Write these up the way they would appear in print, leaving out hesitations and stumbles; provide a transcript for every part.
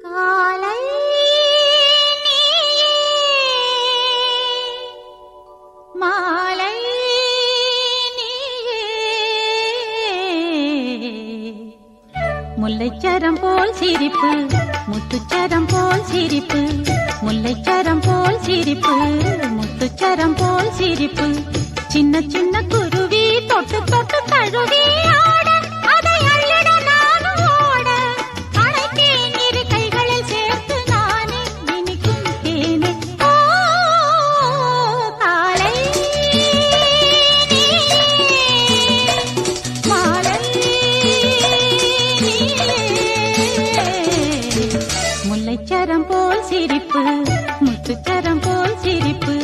காலை மாலை முல்லைச்சரம் போல் சிரிப்பு முத்துச்சரம் போல் சிரிப்பு முல்லைச்சரம் போல் சிரிப்பு முத்துச்சரம் போல் சிரிப்பு சின்ன சின்ன குருவி தொட்டு தொட்டு தழுவி ஆட அதை அள்ளிட நானும் ஓட அழைத்தேன் இரு கைகளில் சேர்த்து நானே இனிக்கும் தேனே ஓ காலை மாலை முல்லைச்சரம் போல் சிரிப்பு முத்துச்சரம் போல் சிரிப்பு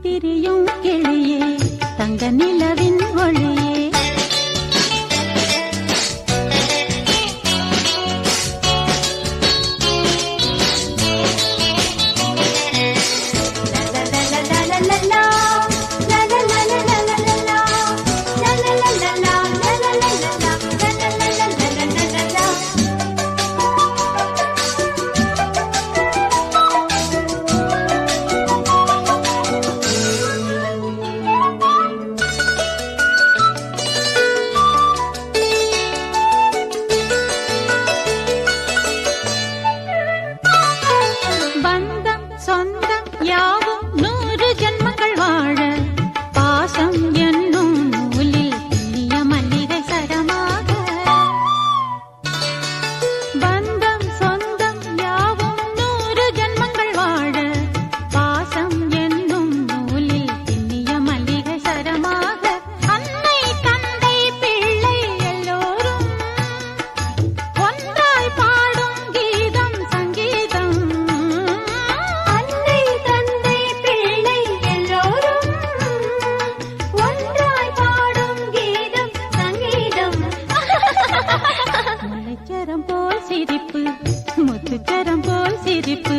திரியும் கிளியே தங்க நிலவின் ஒளியே சொந்தம் யாவும் 100 ஜென்மங்கள் வாழ பாசம் என்னும் நூலில் இனிய மல்லிகை சரமாக பந்தம் சொந்தம் யாவும் 100 ஜென்மங்கள் வாழ பாசம் என்னும் நூலில் இனிய மல்லிகை சரமாக அன்னை தந்தை பிள்ளை எல்லோரும் ஒன்றாய் பாடும் கீதம் சங்கீதம் முல்லைச்சரம் போல் சிரிப்பு முத்துச்சரம் போல் சிரிப்பு